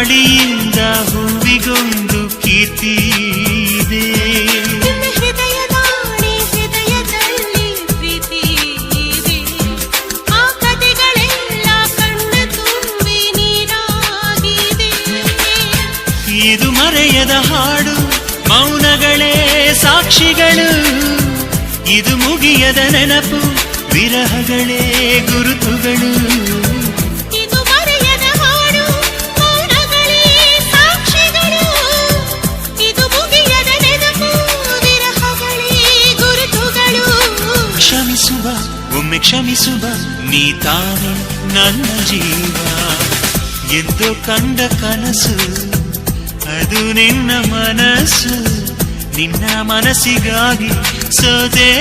ಗಾಳಿಯಿಂದ ಹೂವಿಗೊಂದು ಕೀರ್ತಿ ಇದೆ. ಹೃದಯದಲ್ಲಿ ಪ್ರೀತಿ ಇದೆ. ಆ ಕಥೆಗಳೆಲ್ಲ ಕಣ್ಣ ತುಂಬಿ ನೀರಾಗಿದೆ. ಇದು ಮರೆಯದ ಹಾಡು, ಮೌನಗಳೇ ಸಾಕ್ಷಿಗಳು. ಇದು ಮುಗಿಯದ ನೆನಪು, ವಿರಹಗಳೇ ಗುರುತುಗಳು. ಇದು ಮರೆಯದ ಹಾಡು, ಮೌನಗಳೇ ಸಾಕ್ಷಿಗಳು. ಇದು ಮುಗಿಯದ ನೆನಪು, ವಿರಹಗಳೇ ಗುರುತುಗಳು. ಕ್ಷಮಿಸುವ, ಒಮ್ಮೆ ಕ್ಷಮಿಸುವ, ನೀ ತಾನೇ ನನ್ನ ಜೀವ. ಎಂದು ಕಂಡ ಕನಸು ಅದು ನಿನ್ನ ಮನಸ್ಸು. ನಿನ್ನ ಮನಸ್ಸಿಗಾಗಿ ಸೋದೆ.